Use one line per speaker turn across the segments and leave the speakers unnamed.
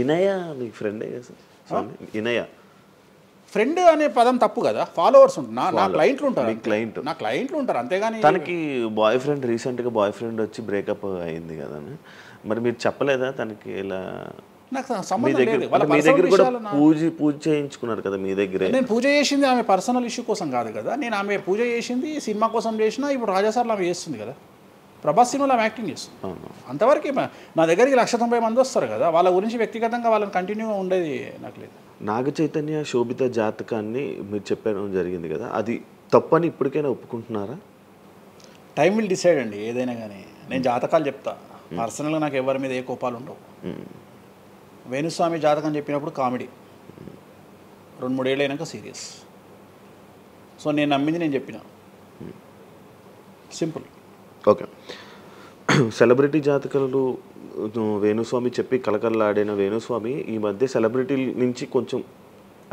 ఇనయ మీ ఫ్రెండే కదా స్వామి? ఇనయ
ఫ్రెండ్ అనే పదం తప్పు కదా, ఫాలోవర్స్ ఉంటారు, నా క్లయింట్లు ఉంటారు, నా క్లయింట్లు ఉంటారు అంతేగాని.
తనకి బాయ్ ఫ్రెండ్ రీసెంట్గా బాయ్ ఫ్రెండ్ వచ్చి బ్రేకప్ అయింది కదా, మరి మీరు చెప్పలేదా తనకి ఇలా?
నాకు సంబంధం లేదు.
మీ దగ్గర కూడా పూజ చేయించుకున్నారు కదా మీ దగ్గర.
నేను పూజ చేసింది ఆమె పర్సనల్ ఇష్యూ కోసం కాదు కదా, నేను ఆమె పూజ చేసింది సినిమా కోసం చేసినా. ఇప్పుడు రాజాసార్లు ఆమె చేస్తుంది కదా, ప్రభాస్ సినిమాలో ఆమె యాక్టింగ్ చేస్తుంది. అంతవరకు నా దగ్గరికి 190 మంది వస్తారు కదా, వాళ్ళ గురించి వ్యక్తిగతంగా వాళ్ళని కంటిన్యూగా ఉండేది నాకు లేదు.
నాగ చైతన్య శోభిత జాతకాన్ని మీరు చెప్పడం జరిగింది కదా, అది తప్పని ఇప్పటికైనా ఒప్పుకుంటున్నారా?
టైం విల్ డిసైడ్ అండి ఏదైనా కానీ. నేను జాతకాలు చెప్తా, పర్సనల్గా నాకు ఎవరి మీద ఏ కోపాలు ఉండవు. వేణుస్వామి జాతకం చెప్పినప్పుడు కామెడీ, 2-3 ఏళ్ళు అయినాక సీరియస్. సో నేను నమ్మింది నేను చెప్పిన, సింపుల్.
ఓకే. సెలబ్రిటీ జాతకాలు వేణుస్వామి చెప్పి కలకల్లాడిన వేణుస్వామి ఈ మధ్య సెలబ్రిటీల నుంచి కొంచెం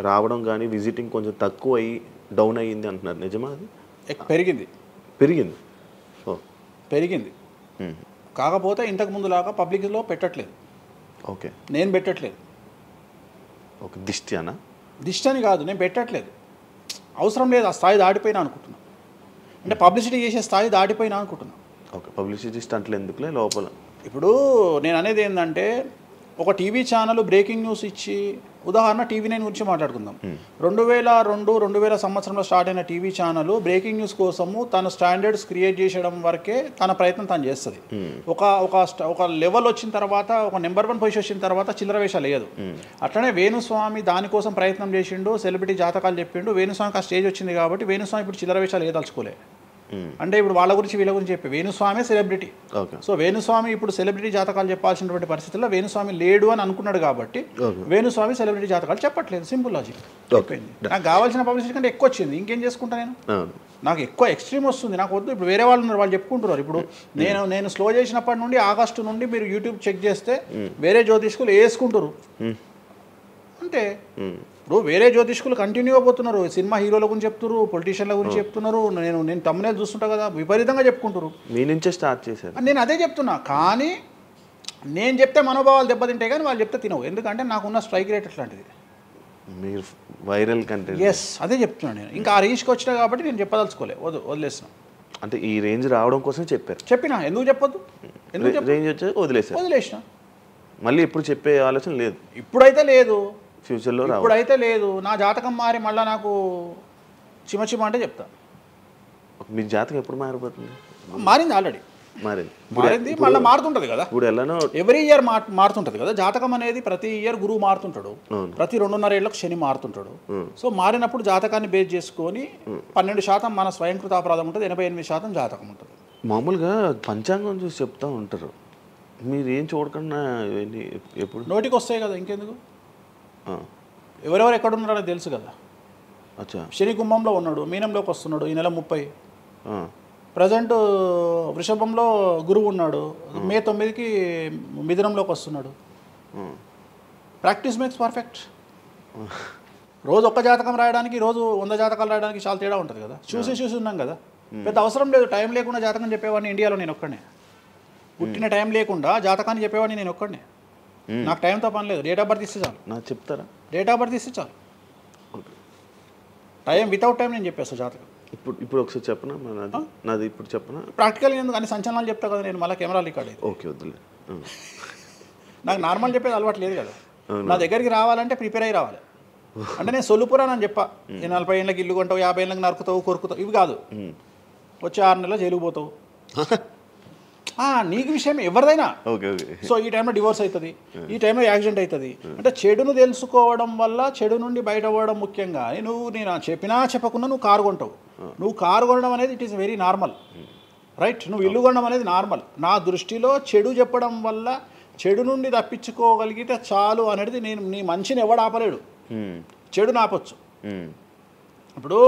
రావడం కానీ విజిటింగ్ కొంచెం తక్కువ అయ్యి డౌన్ అయ్యింది అంటున్నారు, నిజమా అది?
పెరిగింది
పెరిగింది
పెరిగింది కాకపోతే ఇంతకు ముందులాగా పబ్లిక్లో పెట్టట్లేదు.
ఓకే,
నేను పెట్టట్లేదు.
ఓకే, దిష్టి
అని కాదు, నేను పెట్టట్లేదు, అవసరం లేదు. ఆ స్థాయి దాటిపోయినా అనుకుంటున్నా, అంటే పబ్లిసిటీ చేసే స్థాయి దాటిపోయినా అనుకుంటున్నా.
ఓకే, పబ్లిసిటీ స్టంట్లు ఎందుకులే లోపల.
ఇప్పుడు నేను అనేది ఏంటంటే, ఒక టీవీ ఛానల్ బ్రేకింగ్ న్యూస్ ఇచ్చి, ఉదాహరణ TV9 గురించి మాట్లాడుకుందాం. 2002-2000 సంవత్సరంలో స్టార్ట్ అయిన టీవీ ఛానల్ బ్రేకింగ్ న్యూస్ కోసము తన స్టాండర్డ్స్ క్రియేట్ చేయడం వరకే తన ప్రయత్నం తను చేస్తుంది. ఒక లెవెల్ వచ్చిన తర్వాత, ఒక నెంబర్ 1 పొజిషన్ వచ్చిన తర్వాత చిల్లర వేషాలు లేదు. అట్లనే వేణుస్వామి దానికోసం ప్రయత్నం చేసిండు, సెలబ్రిటీ జాతకాలు చెప్పిండు. వేణుస్వామికి ఆ స్టేజ్ వచ్చింది కాబట్టి వేణుస్వామి ఇప్పుడు చిల్లర వేషాలు ఏదలుచుకోలే. అంటే ఇప్పుడు వాళ్ళ గురించి వీళ్ళ గురించి చెప్పి వేణుస్వామి సెలబ్రిటీ. సో వేణుస్వామి ఇప్పుడు సెలబ్రిటీ జాతకాలు చెప్పాల్సినటువంటి పరిస్థితుల్లో వేణుస్వామి లేడు అని అనుకున్నాడు కాబట్టి వేణుస్వామి సెలబ్రిటీ జాతకాలు చెప్పట్లేదు. Simple logic. నాకు కావాల్సిన పబ్లిసిటీ కంటే ఎక్కువ వచ్చింది, ఇంకేం చేసుకుంటా నేను? నాకు ఎక్కువ ఎక్స్ట్రీమ్ వస్తుంది, నాకు వద్దు. ఇప్పుడు వేరే వాళ్ళు ఉన్నారు, వాళ్ళు చెప్పుకుంటున్నారు. ఇప్పుడు నేను స్లో చేసినప్పటి నుండి ఆగస్టు నుండి మీరు యూట్యూబ్ చెక్ చేస్తే వేరే జ్యోతిష్కులు వేసుకుంటారు. అంటే ఇప్పుడు వేరే జ్యోతిష్కులు కంటిన్యూగా పోతున్నారు, సినిమా హీరోల గురించి చెప్తున్నారు, పొలిటీషియన్ల గురించి చెప్తున్నారు. నేను తమ్మునేలు చూస్తుంటా కదా, విపరీతంగా చెప్పుకుంటారు.
మీ నుంచే స్టార్ట్ చేశారు.
నేను అదే చెప్తున్నా, కానీ నేను చెప్తే మనోభావాలు దెబ్బతింటాయి, కానీ వాళ్ళు చెప్తే తినవు. ఎందుకంటే నాకున్న స్ట్రైక్ రేట్ అట్లాంటిది.
మీరు వైరల్ కంటెంట్.
ఎస్, అదే చెప్తున్నాను నేను. ఇంకా ఆ రేంజ్కి వచ్చినా కాబట్టి నేను చెప్పదలుచుకోలే, వదిలేసిన.
అంటే ఈ రేంజ్ రావడం కోసం
చెప్పినా, ఎందుకు చెప్పొద్దు?
రేంజ్ వచ్చి వదిలేసిన. మళ్ళీ ఎప్పుడు చెప్పే ఆలోచన లేదు,
ఇప్పుడైతే లేదు,
ఫ్యూచర్లో
ఇప్పుడైతే లేదు. నా జాతకం మారి మళ్ళీ నాకు చిమ అంటే చెప్తా.
మీ జాతకం ఎప్పుడు మారిపోతుంది?
మారింది, ఆల్రెడీ మారింది, మళ్ళీ మారుతుంటుంది కదా.
ఇప్పుడు ఎలానో
ఎవ్రీ ఇయర్ మారుతుంటుంది కదా జాతకం అనేది. ప్రతి ఇయర్ గురువు మారుతుంటాడు, ప్రతి 2.5 ఏళ్ళకు శని మారుతుంటాడు. సో మారినప్పుడు జాతకాన్ని బేస్ చేసుకొని 12% మన స్వయంకృత అపరాధం ఉంటుంది, 88% జాతకం ఉంటుంది.
మామూలుగా పంచాంగం చూసి చెప్తా ఉంటారు, మీరు ఏం చూడకుండా ఎప్పుడు
నోటికి వస్తాయి కదా, ఇంకెందుకు? ఎవరెవరు ఎక్కడ ఉన్నారో తెలుసు కదా. శని కుంభంలో ఉన్నాడు, మీనంలోకి వస్తున్నాడు ఈ నెల 30. ప్రజెంట్ వృషభంలో గురువు ఉన్నాడు, మే 9కి మిథునంలోకి వస్తున్నాడు. Practice makes perfect. రోజు ఒక్క జాతకం రాయడానికి, రోజు 100 జాతకాలు రాయడానికి చాలా తేడా ఉంటుంది కదా. చూసి ఉన్నాం కదా, పెద్ద అవసరం లేదు. టైం లేకుండా జాతకం చెప్పేవాడిని ఇండియాలో నేను ఒక్కడే. పుట్టిన టైం లేకుండా జాతకాన్ని చెప్పేవాడిని నేను ఒక్కడే. నాకు టైంతో పని లేదు, డేట్ ఆఫ్ బర్త్ ఇస్తే చాలు.
నాకు చెప్తారా?
డేట్ ఆఫ్ బర్త్ ఇస్తే చాలు. టైం వితౌట్ టైం నేను చెప్పేస్తాను జాతకం.
ఇప్పుడు ఒకసారి చెప్పనా నాది? ఇప్పుడు చెప్పనా?
ప్రాక్టికల్గా ఎందుకు అన్ని సంచలనాలు చెప్తా కదా నేను, మళ్ళీ కెమెరా రికార్డ్ అయితే.
ఓకే, వద్దులే.
నాకు నార్మల్ చెప్పేది అలవాటు లేదు కదా. నా దగ్గరికి రావాలంటే ప్రిపేర్ అయ్యి రావాలి. అంటే నేను సొల్లుపురాని అని చెప్పా, 40 ఏళ్ళకి ఇల్లు కొంటావు, 50 ఏళ్ళకి నరుకుతావు, కొరుకుతావు, ఇవి కాదు. వచ్చి 6 నెలలు జైలుకు పోతావు, నీకు విషయం ఎవరిదైనా. సో ఈ టైంలో డివోర్స్ అవుతుంది, ఈ టైంలో యాక్సిడెంట్ అవుతుంది. అంటే చెడును తెలుసుకోవడం వల్ల చెడు నుండి బయటపడడం ముఖ్యంగా. నేను చెప్పినా చెప్పకుండా నువ్వు కారు కొంటావు, నువ్వు కారు కొనడం అనేది it is very normal, right? నువ్వు ఇల్లు కొనడం అనేది నార్మల్. నా దృష్టిలో చెడు చెప్పడం వల్ల చెడు నుండి తప్పించుకోగలిగితే చాలు అనేది. నీ మంచిని ఎవడు ఆపలేడు, చెడుని ఆపొచ్చు. ఇప్పుడు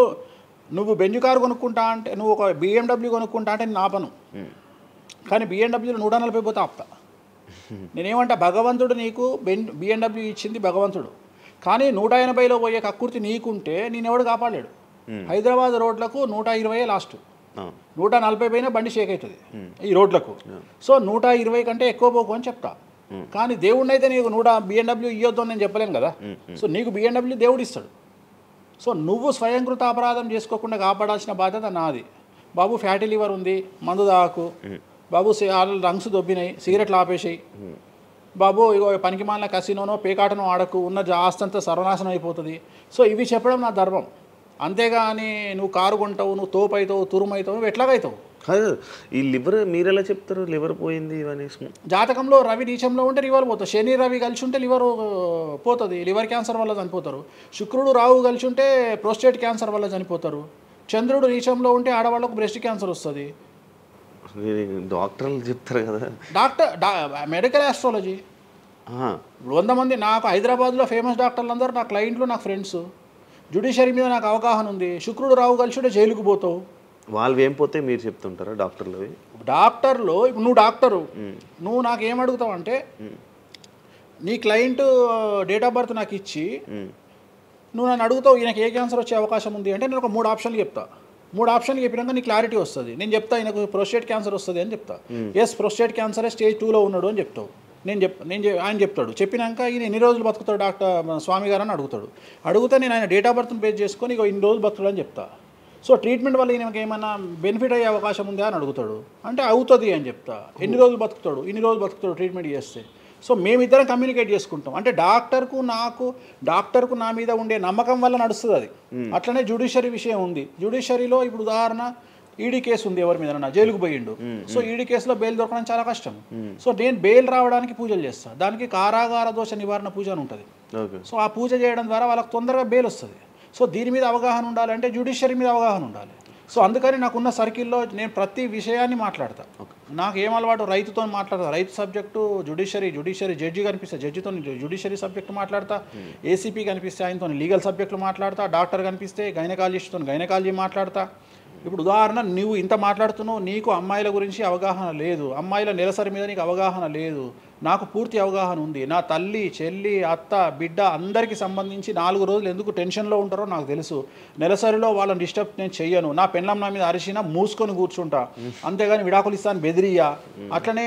నువ్వు బెంజ్ కారు కొనుక్కుంటా అంటే, నువ్వు ఒక BMW కొనుక్కుంటా అంటే నేను ఆపను, కానీ BMW 140 పోతే ఆపుతా. నేనేమంటా, భగవంతుడు నీకు BMW ఇచ్చింది భగవంతుడు, కానీ 180లో పోయే కక్కుర్తి నీకుంటే నేనెవడు కాపాడలేడు. హైదరాబాద్ రోడ్లకు 120 లాస్ట్, 140 పైన బండి షేక్ అవుతుంది ఈ రోడ్లకు. సో 120 కంటే ఎక్కువ పోకు అని చెప్తా. కానీ దేవుడిని అయితే నీకు BMW ఇవ్వద్దు అని నేను చెప్పలేను కదా. సో నీకు BMW దేవుడు ఇస్తాడు. సో నువ్వు స్వయంకృత అపరాధం చేసుకోకుండా కాపాడాల్సిన బాధ్యత నాది. బాబు ఫ్యాటీ లివర్ ఉంది, మందు తాకు, బాబు లంగ్స్ దొబ్బినాయి, సిగరెట్లు ఆపేసాయి, బాబు ఇగో పనికి మాలిన కసినోనో పేకాటనో ఆడకు, ఉన్న ఆస్తంతా సర్వనాశనం అయిపోతుంది. సో ఇవి చెప్పడం నా ధర్మం. అంతేగాని నువ్వు కారు కొంటావు, నువ్వు తోపు అవుతావు, తురుమవుతావు, నువ్వు ఎట్లాగైతావు?
ఈ లివర్ మీరు ఎలా చెప్తారు లివర్ పోయింది ఇవన్నీ?
జాతకంలో రవి నీచంలో ఉంటే లివర్ పోతుంది, శని రవి కలిసి ఉంటే లివర్ పోతుంది, లివర్ క్యాన్సర్ వల్ల చనిపోతారు. శుక్రుడు రాహు కలిసి ఉంటే ప్రోస్టేట్ క్యాన్సర్ వల్ల చనిపోతారు. చంద్రుడు నీచంలో ఉంటే ఆడవాళ్ళకు బ్రెస్ట్ క్యాన్సర్ వస్తుంది.
డాక్టర్లు చెప్తారు కదా.
మెడికల్ ఆస్ట్రాలజీ 100 మంది నాకు హైదరాబాద్లో ఫేమస్ డాక్టర్లు అందరూ నా క్లయింట్లు, నా ఫ్రెండ్స్. జ్యుడిషియరీ మీద నాకు అవగాహన ఉంది. శుక్రుడు రావు కలిసి ఉంటే జైలుకు పోతావు.
వాళ్ళు ఏం పోతే మీరు చెప్తుంటారా డాక్టర్లు?
డాక్టర్లు ఇప్పుడు నువ్వు డాక్టరు, నువ్వు నాకు ఏం అడుగుతావు అంటే నీ క్లయింట్ డేట్ ఆఫ్ బర్త్ నాకు ఇచ్చి నువ్వు నన్ను అడుగుతావు ఈయనకి ఏ క్యాన్సర్ వచ్చే అవకాశం ఉంది అంటే నేను ఒక 3 ఆప్షన్లు చెప్తా. 3 ఆప్షన్లు చెప్పినాక నీ క్లారిటీ వస్తుంది. నేను చెప్తా ఈయనకు ప్రోస్టేట్ క్యాన్సర్ వస్తుంది అని చెప్తా. ఎస్ ప్రోస్టేట్ క్యాన్సరే స్టేజ్ 2లో ఉన్నాడు అని చెప్తావు. ఆయన చెప్తాడు. చెప్పినాక ఈయన ఎన్ని రోజులు బతుకుతాడు డాక్టర్ స్వామి గారు అని అడుగుతాడు. అడిగితే నేను ఆయన డేట్ ఆఫ్ బర్త్ని బేస్ చేసుకొని ఇక ఇన్ని రోజులు బతుకుతాడు అని చెప్తా. సో ట్రీట్మెంట్ వల్ల ఈయనకి ఏమైనా బెనిఫిట్ అయ్యే అవకాశం ఉందా అని అడుగుతాడు. అంటే అవుతుంది అని చెప్తా. ఎన్ని రోజులు బతుకుతాడు, ఇన్ని రోజులు బతుకుతాడు ట్రీట్మెంట్ చేస్తే. సో మేమిద్దరం కమ్యూనికేట్ చేసుకుంటాం. అంటే డాక్టర్కు నా మీద ఉండే నమ్మకం వల్ల నడుస్తుంది అది. అట్లనే జ్యుడిషియరీ విషయం ఉంది. జ్యుడిషియరీలో ఇప్పుడు ఉదాహరణ ఈడీ కేసు ఉంది, ఎవరి మీద నా జైలుకు పోయిండు. సో ఈడీ కేసులో బెయిల్ దొరకడం చాలా కష్టం. సో నేను బెయిల్ రావడానికి పూజలు చేస్తాను. దానికి కారాగార దోష నివారణ పూజ అని ఉంటుంది. సో ఆ పూజ చేయడం ద్వారా వాళ్ళకి తొందరగా బెయిల్ వస్తుంది. సో దీని మీద అవగాహన ఉండాలంటే జ్యుడిషియరీ మీద అవగాహన ఉండాలి. సో అందుకని నాకున్న సర్కిల్లో నేను ప్రతి విషయాన్ని మాట్లాడతా. నాకు ఏం అలవాటు, రైతుతో మాట్లాడతా. రైతు సబ్జెక్టు జుడిషియరీ జడ్జి కనిపిస్తే జడ్జితో జుడిషియరీ సబ్జెక్టు మాట్లాడతా. ఏసీపీ కనిపిస్తే ఆయనతో లీగల్ సబ్జెక్టులు మాట్లాడతా. డాక్టర్ కనిపిస్తే గైనకాలజిస్ట్తో గైనకాలజీ మాట్లాడతా. ఇప్పుడు ఉదాహరణ నువ్వు ఇంత మాట్లాడుతున్నావు, నీకు అమ్మాయిల గురించి అవగాహన లేదు, అమ్మాయిల నెలసరి మీద నీకు అవగాహన లేదు. నాకు పూర్తి అవగాహన ఉంది. నా తల్లి, చెల్లి, అత్త, బిడ్డ అందరికీ సంబంధించి 4 రోజులు ఎందుకు టెన్షన్లో ఉంటారో నాకు తెలుసు. నెలసరిలో వాళ్ళని డిస్టర్బ్ నేను చెయ్యను. నా పెళ్ళం నా మీద అరిచినా మూసుకొని కూర్చుంటా, అంతేగాని విడాకులు ఇస్తాను బెదిరియా. అట్లనే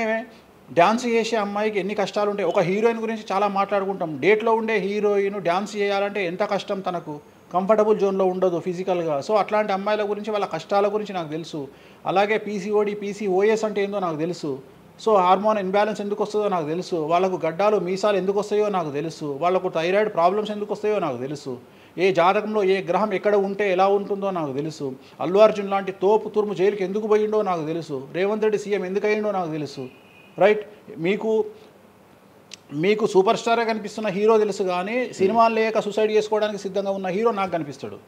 డ్యాన్స్ చేసే అమ్మాయికి ఎన్ని కష్టాలు ఉంటాయి. ఒక హీరోయిన్ గురించి చాలా మాట్లాడుకుంటాం. డేట్లో ఉండే హీరోయిన్ డ్యాన్స్ చేయాలంటే ఎంత కష్టం, తనకు కంఫర్టబుల్ జోన్లో ఉండదు ఫిజికల్గా. సో అట్లాంటి అమ్మాయిల గురించి, వాళ్ళ కష్టాల గురించి నాకు తెలుసు. అలాగే పీసీఓడి, పీసీఓఎస్ అంటే ఏందో నాకు తెలుసు. సో హార్మోన్ ఇన్బ్యాలెన్స్ ఎందుకు వస్తుందో నాకు తెలుసు. వాళ్ళకు గడ్డాలు మీసాలు ఎందుకు వస్తాయో నాకు తెలుసు. వాళ్ళకు థైరాయిడ్ ప్రాబ్లమ్స్ ఎందుకు వస్తాయో నాకు తెలుసు. ఏ జాతకంలో ఏ గ్రహం ఎక్కడ ఉంటే ఎలా ఉంటుందో నాకు తెలుసు. అల్లు అర్జున్ లాంటి తోపు తురుము జైలుకి ఎందుకు పోయిండో నాకు తెలుసు. రేవంత్ రెడ్డి సీఎం ఎందుకు అయ్యిండో నాకు తెలుసు. రైట్, మీకు సూపర్ స్టార్గా కనిపిస్తున్న హీరో తెలుసు, కానీ సినిమాలు లేక సూసైడ్ చేసుకోవడానికి సిద్ధంగా ఉన్న హీరో నాకు కనిపిస్తాడు.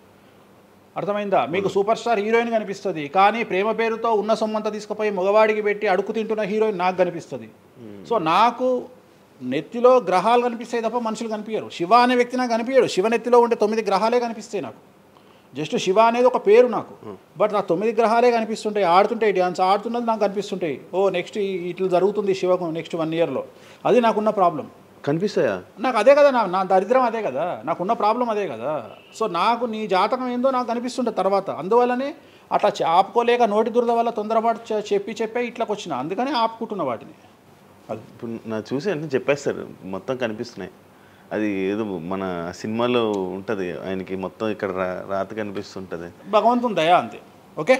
అర్థమైందా? మీకు సూపర్ స్టార్ హీరోయిన్ కనిపిస్తుంది, కానీ ప్రేమ పేరుతో ఉన్న సొమ్మంతా తీసుకుపోయి మగవాడికి పెట్టి అడుక్కు తింటున్న హీరోయిన్ నాకు కనిపిస్తుంది. సో నాకు నెత్తిలో గ్రహాలు కనిపిస్తాయి తప్ప మనుషులు కనిపించరు. శివ అనే వ్యక్తి నాకు కనిపించడు. శివ నెత్తిలో ఉండే 9 గ్రహాలే కనిపిస్తాయి నాకు. జస్ట్ శివ అనేది ఒక పేరు నాకు, బట్ నాకు 9 గ్రహాలే కనిపిస్తుంటాయి. ఆడుతుంటాయి, డ్యాన్స్ ఆడుతున్నది నాకు కనిపిస్తుంటాయి. నెక్స్ట్ ఇట్లా జరుగుతుంది శివకు నెక్స్ట్ 1 ఇయర్లో. అది నాకున్న ప్రాబ్లం.
కనిపిస్తాయా?
నాకు అదే కదా, నా దరిద్రం అదే కదా, నాకున్న ప్రాబ్లం అదే కదా. సో నాకు నీ జాతకం ఏందో నాకు కనిపిస్తుంటుంది తర్వాత. అందువల్లనే అట్లా ఆపుకోలేక నోటి దురద వల్ల తొందరపాటు చెప్పే ఇట్లాకి వచ్చిన, అందుకని ఆపుకుంటున్న వాటిని.
అది ఇప్పుడు నా చూసి అంటే చెప్పేస్తారు మొత్తం కనిపిస్తున్నాయి. అది ఏదో మన సినిమాలో ఉంటుంది, ఆయనకి మొత్తం ఇక్కడ రాత కనిపిస్తుంటుంది.
భగవంతుని దయ అంతే. ఓకే.